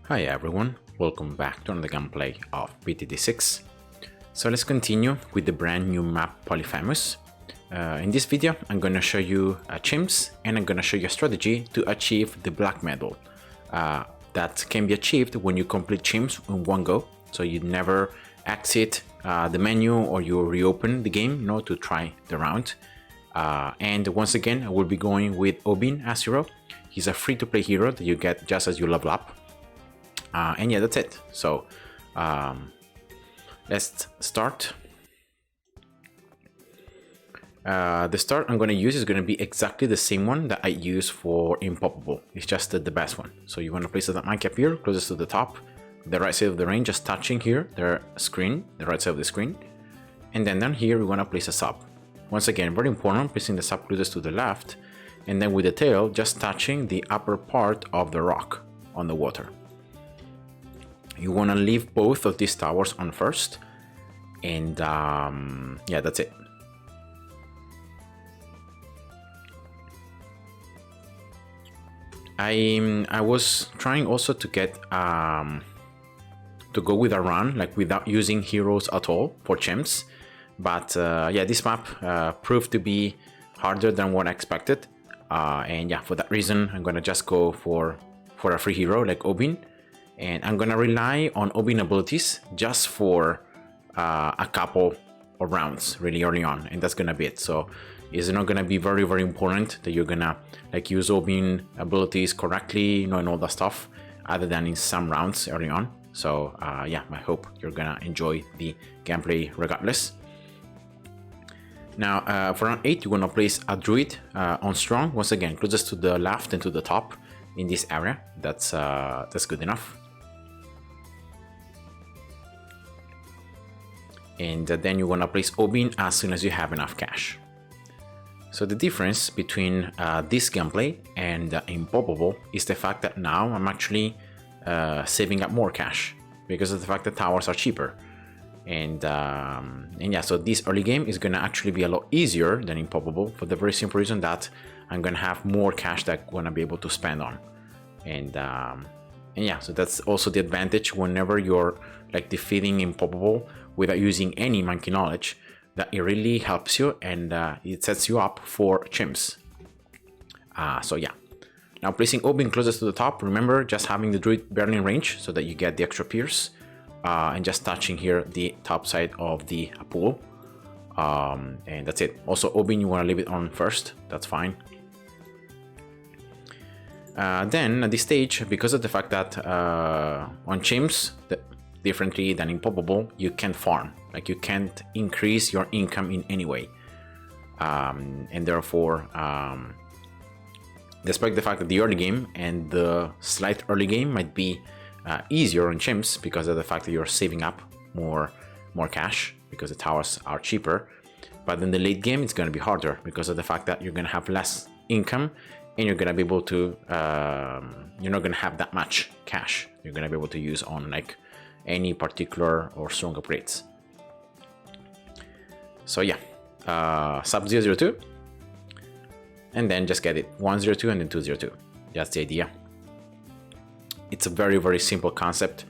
Hi everyone, welcome back to another gameplay of BTD6. So let's continue with the brand new map Polyphemus. In this video I'm going to show you Chimps and I'm going to show you a strategy to achieve the black medal. That can be achieved when you complete Chimps in one go, so you never exit the menu or you reopen the game to try the round. And once again I will be going with Obin as hero. He's a free-to-play hero that you get just as you level up. And yeah, that's it. So let's start. The start I'm going to use is going to be exactly the same one that I use for Impoppable. It's just the best one. So you want to place the mic up here, closest to the top, the right side of the range, just touching here, the screen, the right side of the screen. And then down here, we want to place a sub. Once again, very important, placing the sub closest to the left. And then with the tail, just touching the upper part of the rock on the water. You want to leave both of these towers on first, and yeah, that's it. I was trying also to get to go with a run, like without using heroes at all for Chimps, but yeah, this map proved to be harder than what I expected, and yeah, for that reason I'm gonna just go for a free hero like Obin. And I'm gonna rely on Obin abilities just for a couple of rounds really early on, and that's gonna be it. So it's not gonna be very important that you're gonna like use Obin abilities correctly, and all that stuff, other than in some rounds early on. So yeah, I hope you're gonna enjoy the gameplay regardless. Now for round 8, you wanna place a druid on strong, once again closest to the left and to the top in this area. That's good enough. And then you want to place Obin as soon as you have enough cash. So the difference between this gameplay and Impoppable is the fact that now I'm actually saving up more cash because of the fact that towers are cheaper. And yeah, so this early game is going to actually be a lot easier than Impoppable for the very simple reason that I'm going to have more cash that I'm going to be able to spend on. And yeah, so that's also the advantage whenever you're like defeating Impoppable without using any monkey knowledge, that it really helps you and it sets you up for Chimps. So yeah, now placing Obin closest to the top, remember just having the druid barely in range so that you get the extra pierce, and just touching here the top side of the pool, and that's it. Also Obin, you want to leave it on first, that's fine. Then at this stage, because of the fact that on Chimps, differently than Impoppable, you can't farm, like you can't increase your income in any way, and therefore despite the fact that the early game and the slight early game might be easier on Chimps because of the fact that you're saving up more cash because the towers are cheaper, but then the late game it's going to be harder because of the fact that you're going to have less income and you're going to be able to you're not going to have that much cash you're going to be able to use on like any particular or strong upgrades. So yeah, sub 002 and then just get it 102 and then 202. That's the idea. It's a very simple concept,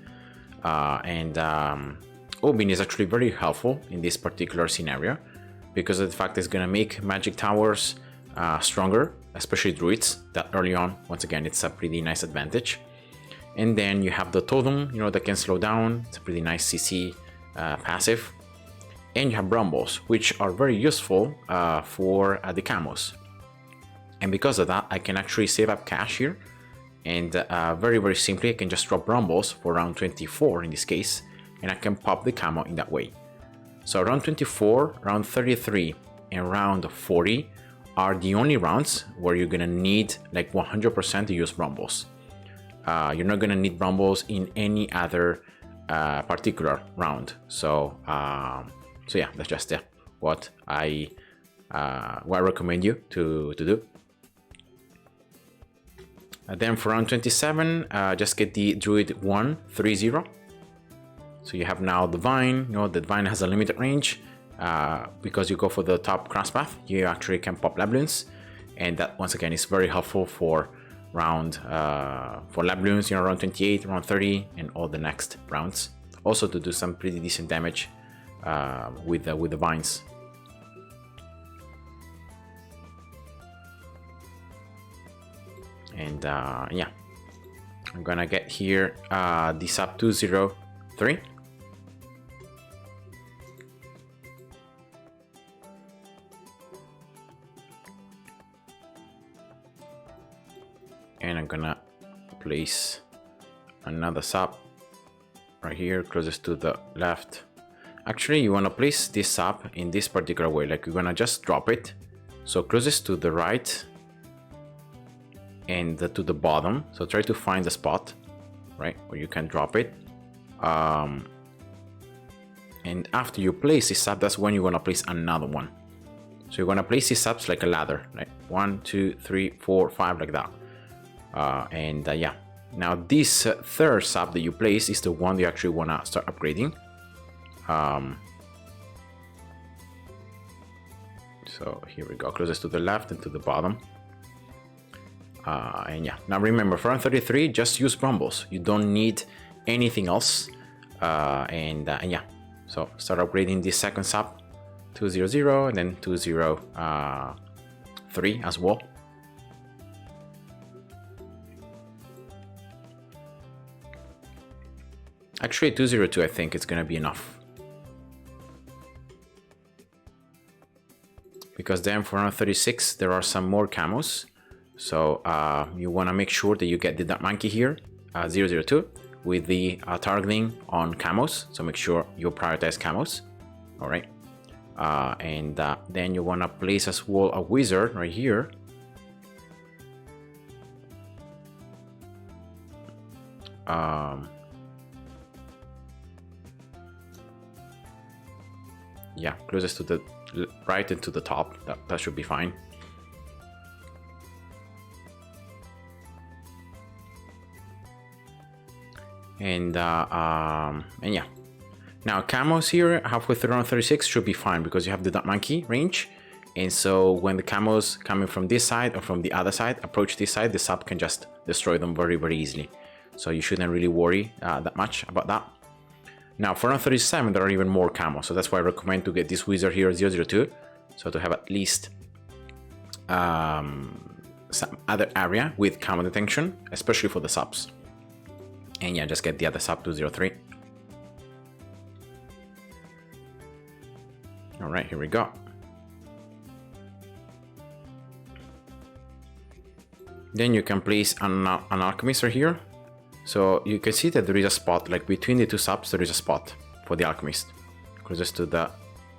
and Obin is actually very helpful in this particular scenario because of the fact it's going to make magic towers stronger, especially druids, that early on. Once again, it's a pretty nice advantage. And then you have the totem, that can slow down. It's a pretty nice CC passive. And you have Brumbles, which are very useful for the camos. And because of that, I can actually save up cash here. And very simply, I can just drop Brumbles for round 24 in this case. And I can pop the camo in that way. So round 24, round 33, and round 40 are the only rounds where you're gonna need like 100% to use Brumbles. You're not gonna need Brumbles in any other particular round. So yeah, that's just what I recommend you to do. Then for round 27, just get the Druid 130. So you have now the Vine. The Vine has a limited range. Because you go for the top cross path, you actually can pop Bloons, and that once again is very helpful for round for lab Bloons, you know, around 28, around 30, and all the next rounds. Also to do some pretty decent damage with the vines. And yeah, I'm gonna get here the sub 203. And I'm gonna place another sub right here, closest to the left. Actually, you wanna place this sub in this particular way, like you're gonna just drop it. So closest to the right and to the bottom. So try to find the spot, right, where you can drop it. And after you place this sub, that's when you're gonna place another one. So you're gonna place these subs like a ladder, right? 1, 2, 3, 4, 5, like that. Yeah, now this third sub that you place is the one you actually want to start upgrading. So here we go, closest to the left and to the bottom. And yeah, now remember, for 33, just use brambles. You don't need anything else. And yeah, so start upgrading this second sub, 200, and then 203 as well. Actually, 202, I think it's gonna be enough. Because then for round 36, there are some more camos. So you wanna make sure that you get the Dark Monkey here, 002, with the targeting on camos. So make sure you prioritize camos, all right? And then you wanna place as well a wizard right here. Yeah, closest to the right and to the top. That should be fine. And yeah. Now camos here halfway through round 36 should be fine because you have the Dark Monkey range. And so when the camos coming from this side or from the other side approach this side, the sub can just destroy them very, very easily. So you shouldn't really worry that much about that. Now for round 37, there are even more camos, so that's why I recommend to get this wizard here, 002, so to have at least some other area with camo detection, especially for the subs. And yeah, just get the other sub, 203. All right, here we go. Then you can place an alchemist right here. So you can see that there is a spot, like between the two subs, there is a spot for the alchemist, closest to the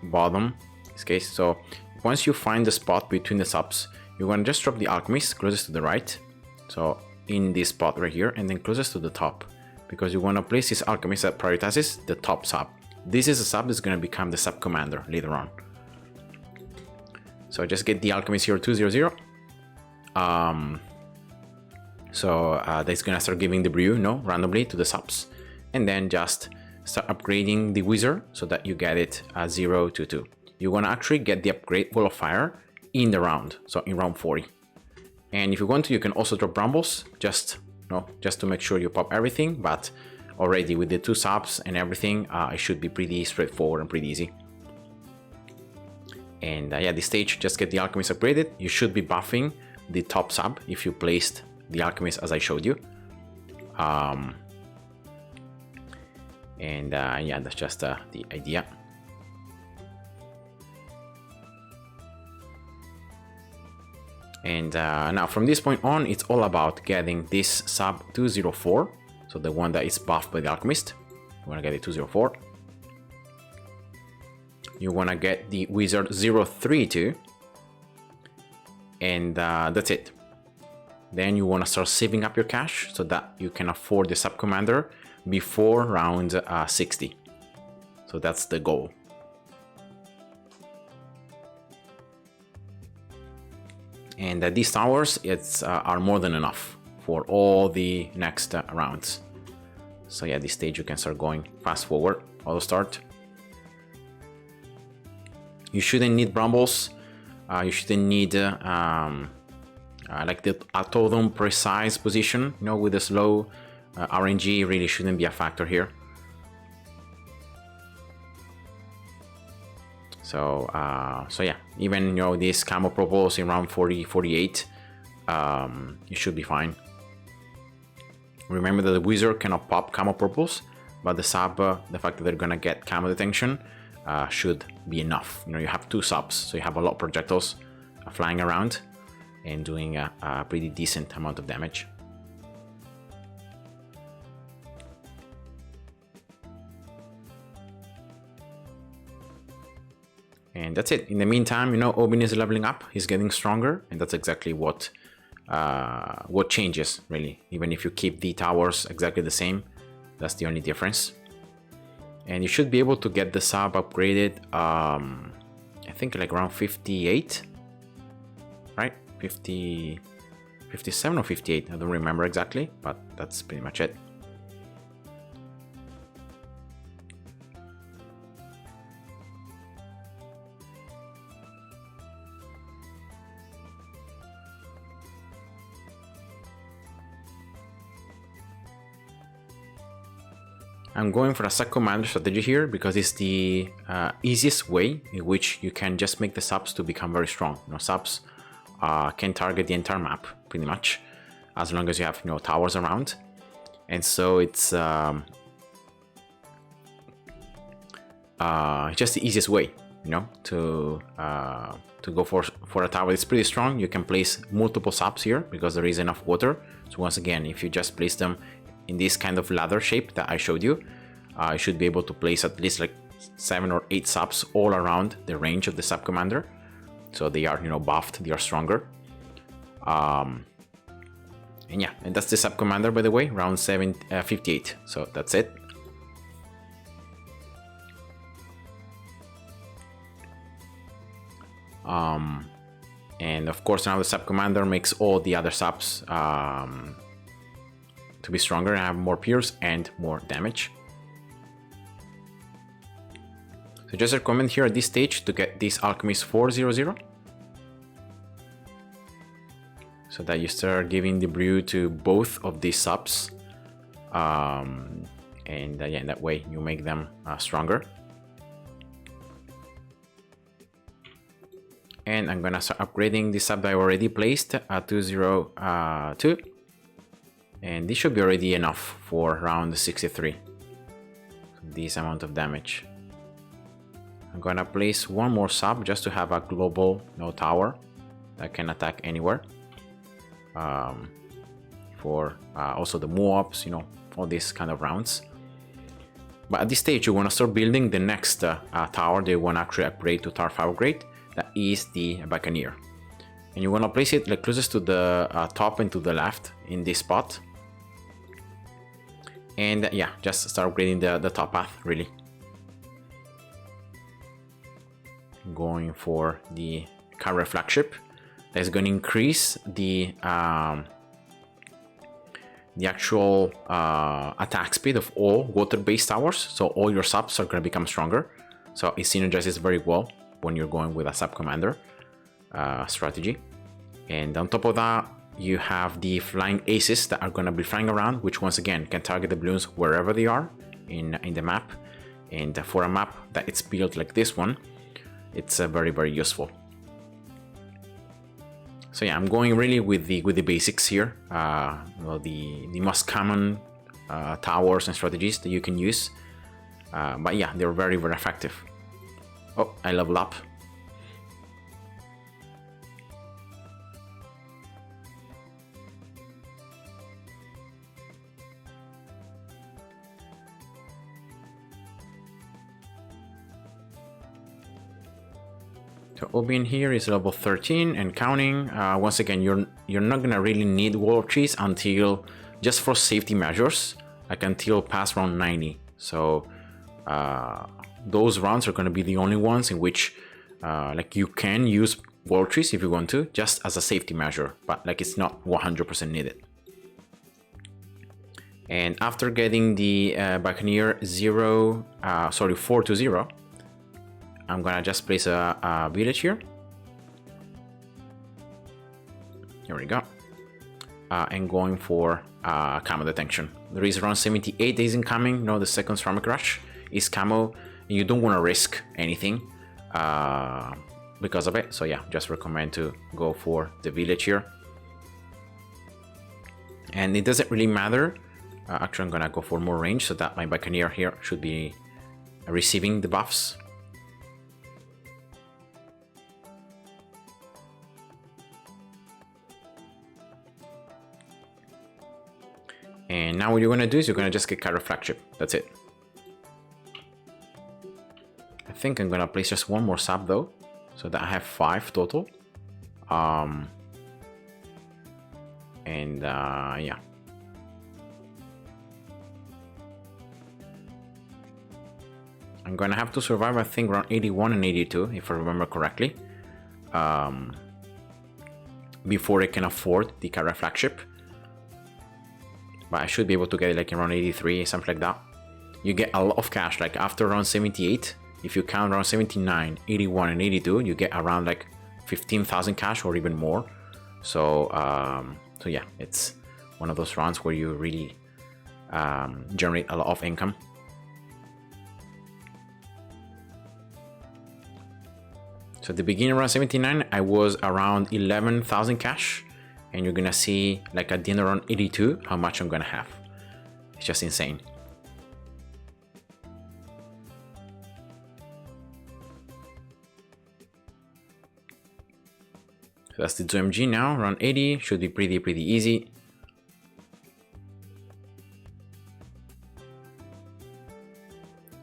bottom, in this case. So once you find the spot between the subs, you're gonna just drop the alchemist closest to the right. So in this spot right here, and then closest to the top, because you wanna place this alchemist that prioritizes the top sub. This is a sub that's gonna become the sub commander later on. So just get the alchemist here, 200. So that's gonna start giving the brew, randomly to the subs, and then just start upgrading the wizard so that you get it 022. You wanna actually get the upgrade wall of fire in the round, so in round 40. And if you want to, you can also drop brambles, just to make sure you pop everything. But already with the two subs and everything, it should be pretty straightforward and pretty easy. And yeah, this stage, just get the alchemist upgraded. You should be buffing the top sub if you placed the alchemist as I showed you. Yeah, that's just the idea. And now from this point on, it's all about getting this sub 204, so the one that is buffed by the alchemist. You want to get it 204. You want to get the wizard 032, and that's it. Then you want to start saving up your cash so that you can afford the sub commander before round 60. So that's the goal. And these towers are more than enough for all the next rounds. So yeah, this stage you can start going fast forward, auto start. You shouldn't need brambles. You shouldn't need Like the Autodom precise position, you know, with the slow RNG really shouldn't be a factor here. So yeah, even, you know, this camo propose in round 40, 48, it should be fine. Remember that the wizard cannot pop camo purples, but the sub, the fact that they're gonna get camo detection should be enough. You know, you have 2 subs, so you have a lot of projectiles flying around and doing a pretty decent amount of damage. And that's it. In the meantime, you know, Obin is leveling up. He's getting stronger, and that's exactly what changes, really. Even if you keep the towers exactly the same, that's the only difference. And you should be able to get the sub upgraded, I think like around 58, right? 57 or 58, I don't remember exactly, but that's pretty much it. I'm going for a sub commander strategy here because it's the easiest way in which you can just make the subs to become very strong. You know, subs can target the entire map pretty much, as long as you have, you know, towers around. And so it's just the easiest way, you know, to go for a tower. It's pretty strong. You can place multiple subs here because there is enough water. So once again, if you just place them in this kind of ladder shape that I showed you, you should be able to place at least like 7 or 8 subs all around the range of the sub commander. So they are, you know, buffed, they are stronger. And yeah, and that's the sub commander, by the way, round 58. So that's it. And of course now the sub commander makes all the other subs to be stronger and have more pierce and more damage. So just recommend here at this stage to get this Alchemist 400, so that you start giving the brew to both of these subs, and yeah, in that way you make them stronger. And I'm gonna start upgrading the sub that I already placed at 202. And this should be already enough for round 63. This amount of damage. I'm gonna place one more sub just to have a global tower that can attack anywhere. For also the Moabs, you know, all these kind of rounds. But at this stage, you want to start building the next tower that you want to actually upgrade to Tower 5 grade. That is the Buccaneer. And you want to place it like closest to the top and to the left in this spot. And yeah, just start upgrading the top path, really. Going for the Carrier Flagship. That's going to increase the actual attack speed of all water-based towers. So all your subs are going to become stronger. So it synergizes very well when you're going with a sub commander strategy. And on top of that, you have the flying aces that are going to be flying around, which once again can target the balloons wherever they are in the map. And for a map that it's built like this one, it's very, very useful. So yeah, I'm going really with the basics here. Well, the most common towers and strategies that you can use. But yeah, they're very, very effective. Oh, I level up. So Obin here is level 13 and counting. Once again, you're not gonna really need wall of trees until, just for safety measures, like until past round 90. So those rounds are gonna be the only ones in which like you can use wall of trees if you want to, just as a safety measure, but like it's not 100% needed. And after getting the Buccaneer 420, I'm gonna just place a village here. Here we go. and going for camo detention. There is around 78 days incoming. No, the second ceramic rush is camo. You don't want to risk anything because of it. So yeah, just recommend to go for the village here. And it doesn't really matter. Actually, I'm gonna go for more range so that my Buccaneer here should be receiving the buffs. And now what you're gonna do is you're gonna just get Cairo flagship. That's it. I think I'm gonna place just one more sub though, so that I have 5 total. Yeah. I'm gonna have to survive, I think, around 81 and 82, if I remember correctly, before I can afford the Cairo flagship. But I should be able to get it like around 83, something like that. You get a lot of cash, like after around 78, if you count around 79, 81, and 82, you get around like 15,000 cash or even more. So, so yeah, it's one of those runs where you really generate a lot of income. So at the beginning around 79, I was around 11,000 cash. And you're gonna see, like at the end around 82, how much I'm gonna have. It's just insane. So that's the 2MG now, around 80, should be pretty easy.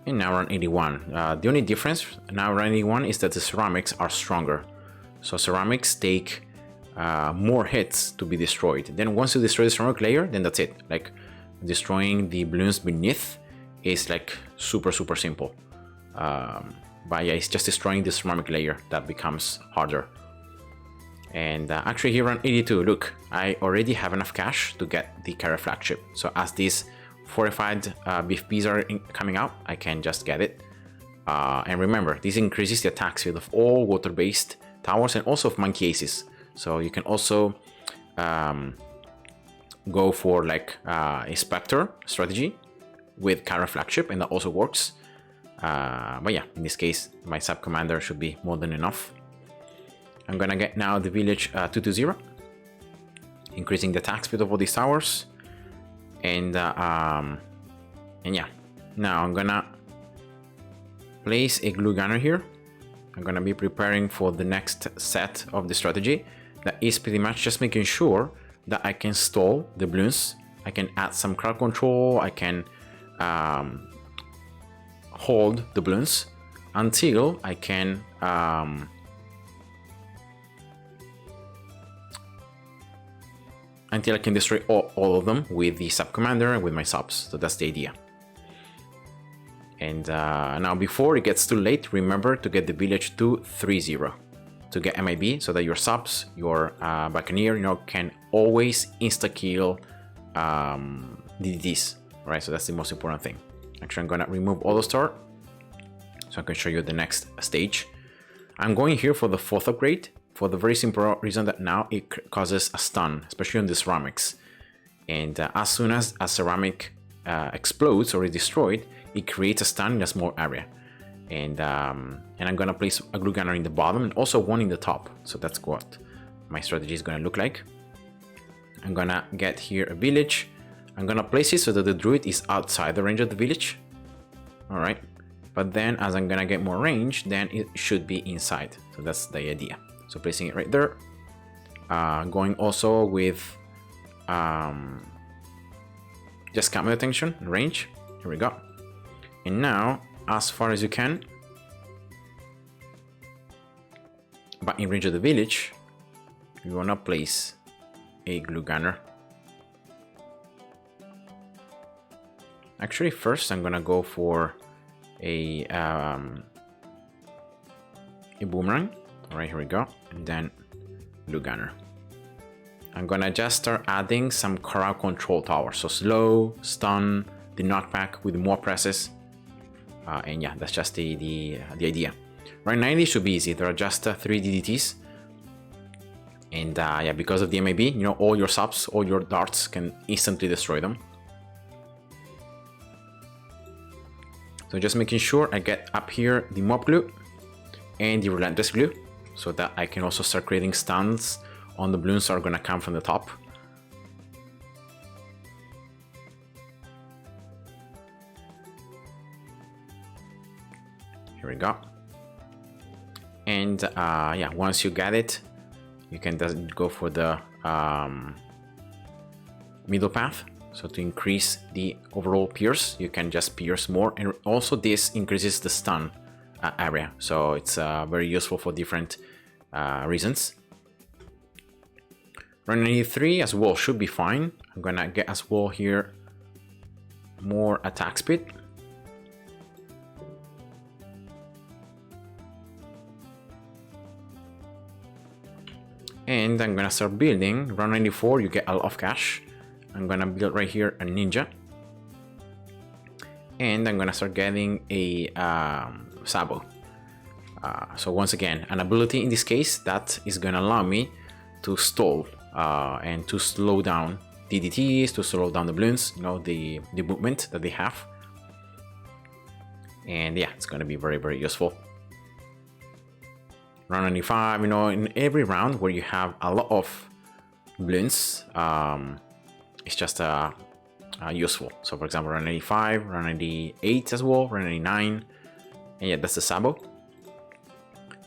And now around 81. The only difference now around 81 is that the ceramics are stronger. So ceramics take more hits to be destroyed. Then once you destroy the ceramic layer, then that's it. Like destroying the balloons beneath is like super simple. But yeah, it's just destroying the ceramic layer that becomes harder. And actually here around 82, look, I already have enough cash to get the Cairo flagship. So as these fortified BFBs are coming out, I can just get it. And remember, this increases the attack speed of all water-based towers and also of monkey aces. So you can also go for like a Spectre strategy with Cairo flagship, and that also works. But yeah, in this case, my sub commander should be more than enough. I'm gonna get now the village 220, increasing the attack speed of all these towers, and yeah, now I'm gonna place a glue gunner here. I'm gonna be preparing for the next set of the strategy. That is pretty much just making sure that I can stall the balloons. I can add some crowd control. I can hold the balloons until I can destroy all of them with the sub commander and with my subs. So that's the idea. And now before it gets too late, remember to get the village 230 to get MIB, so that your subs, your Buccaneer, you know, can always insta-kill DDTs, right? So that's the most important thing. Actually, I'm gonna remove auto start so I can show you the next stage. I'm going here for the 4th upgrade for the very simple reason that now it causes a stun, especially on the ceramics. And as soon as a ceramic explodes or is destroyed, it creates a stun in a small area. And I'm gonna place a glue gunner in the bottom and also one in the top. So that's what my strategy is gonna look like. I'm gonna get here a village. I'm gonna place it so that the druid is outside the range of the village. All right, but then as I'm gonna get more range, then it should be inside. So that's the idea. So placing it right there. Going also with just camo detention range. Here we go. And now, as far as you can, but in range of the village, you wanna place a glue gunner. Actually, first I'm gonna go for a boomerang. All right, here we go, and then glue gunner. I'm gonna just start adding some crowd control towers, so slow, stun, the knockback with more presses. And yeah, that's just the idea. Right, 90 should be easy. There are just 3 DDTs. And yeah, because of the MAB, you know, all your subs, all your darts can instantly destroy them. So just making sure I get up here the mob glue and the relentless glue, so that I can also start creating stuns on the balloons that are gonna come from the top. Here we go. And yeah, once you get it, you can just go for the middle path. So to increase the overall pierce, you can just pierce more, and also this increases the stun area. So it's very useful for different reasons. Run 83 as well should be fine. I'm gonna get as well here more attack speed. And I'm gonna start building. Run 94, you get a lot of cash. I'm gonna build right here a ninja. And I'm gonna start getting a Sabo. So once again, an ability in this case that is gonna allow me to stall and to slow down DDTs, to slow down the balloons, you know, the movement that they have. And yeah, it's gonna be very, very useful. Round 95, you know, in every round where you have a lot of balloons, it's just useful. So for example, round 95, round 98 as well, round 99, and yeah, that's the Sabo.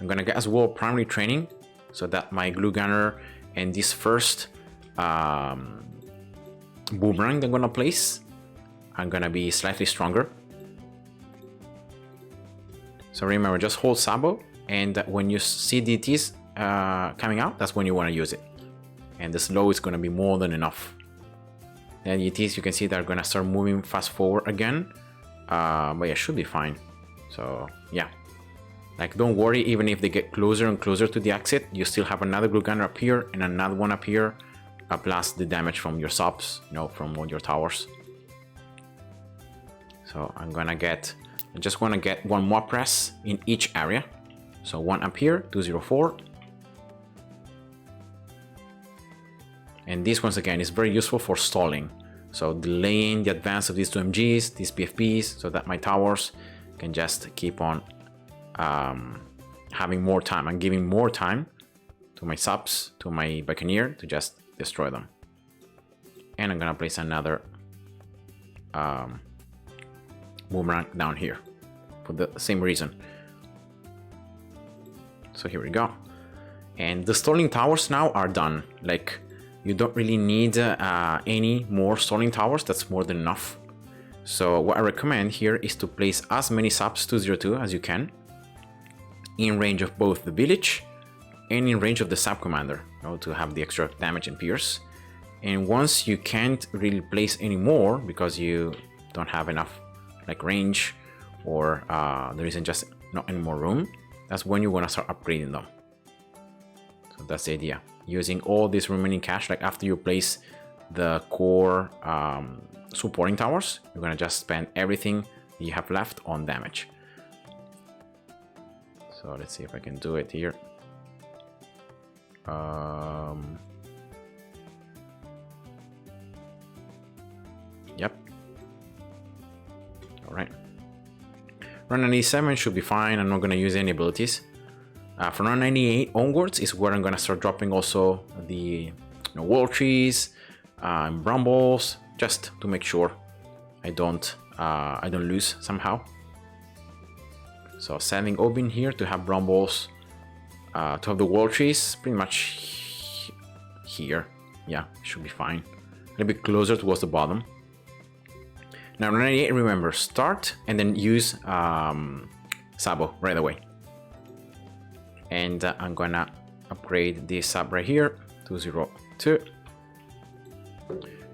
I'm gonna get as well primary training, so that my glue gunner and this first boomerang that I'm gonna place, I'm gonna be slightly stronger. So remember, just hold Sabo, and when you see DTs coming out, that's when you want to use it. And the slow is going to be more than enough. And DTs, you can see they're going to start moving fast forward again. But yeah, should be fine. So yeah, like don't worry, even if they get closer and closer to the exit, you still have another glue gunner up here and another one up here, plus the damage from your subs, you know, from all your towers. So I just want to get one more press in each area. So one up here, 204. And this once again is very useful for stalling. So delaying the advance of these two MGs, these PFPs, so that my towers can just keep on having more time and giving more time to my subs, to my Buccaneer to just destroy them. And I'm gonna place another boomerang down here for the same reason. So here we go. And the stalling towers now are done. Like, you don't really need any more stalling towers. That's more than enough. So what I recommend here is to place as many subs 202 as you can, in range of both the village and in range of the sub commander, you know, to have the extra damage and pierce. And once you can't really place any more because you don't have enough like range, or there isn't just not any more room, that's when you want to start upgrading them. So that's the idea. Using all this remaining cash, like after you place the core supporting towers, you're gonna just spend everything you have left on damage. So let's see if I can do it here. Yep. All right. Run 97 should be fine. I'm not going to use any abilities. From run 98 onwards is where I'm going to start dropping also the wall trees, brambles, just to make sure I don't lose somehow. So setting open here to have brambles, to have the wall trees pretty much here. Yeah, should be fine. A little bit closer towards the bottom. Now 98, remember, start and then use Sabo right away. And I'm gonna upgrade this sub right here, 202.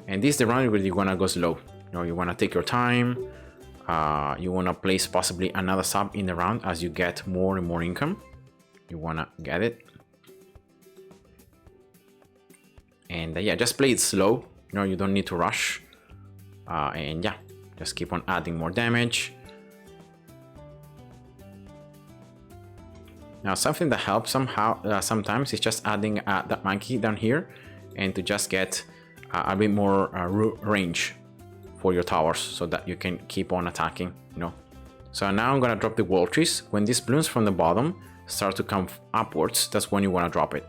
And this is the round where you wanna go slow. You know, you wanna take your time. You wanna place possibly another sub in the round as you get more and more income. You wanna get it. And yeah, just play it slow. You know, you don't need to rush. And yeah, just keep on adding more damage. Now something that helps sometimes is just adding that monkey down here, and to just get a bit more range for your towers, so that you can keep on attacking, you know. So now I'm gonna drop the wall trees. When these balloons from the bottom start to come upwards, that's when you wanna drop it.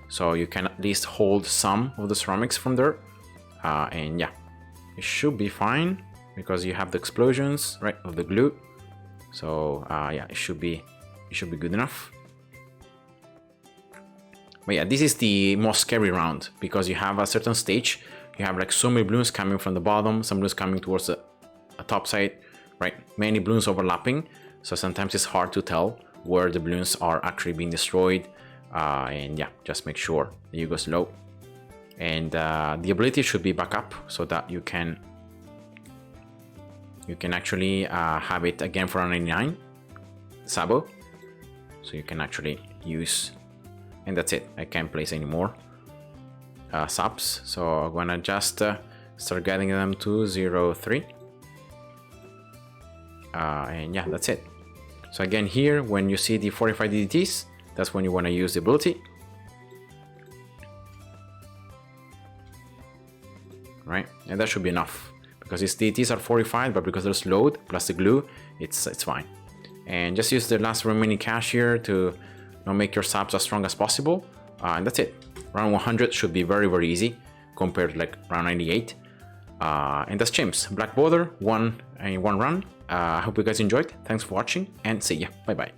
So you can at least hold some of the ceramics from there, and yeah, it should be fine because you have the explosions, right, of the glue. So yeah, it should be good enough. But yeah, this is the most scary round because you have a certain stage. You have like so many balloons coming from the bottom, some balloons coming towards the top side, right? Many balloons overlapping. So sometimes it's hard to tell where the balloons are actually being destroyed. And yeah, just make sure that you go slow. And the ability should be back up so that you can actually have it again for a 99 Sabo. So you can actually use, and that's it. I can't place any more subs, so I'm gonna just start getting them to 0-3, and yeah, that's it. So again, here when you see the 45 DDTs, that's when you want to use the ability, right? And that should be enough because these DDTs are 45, but because there's load plus the glue, it's fine. And just use the last remaining cash here to make your subs as strong as possible, and that's it. Round 100 should be very, very easy compared to like round 98. And that's Chimps Black Border, one run. I hope you guys enjoyed. Thanks for watching and see ya. Bye bye.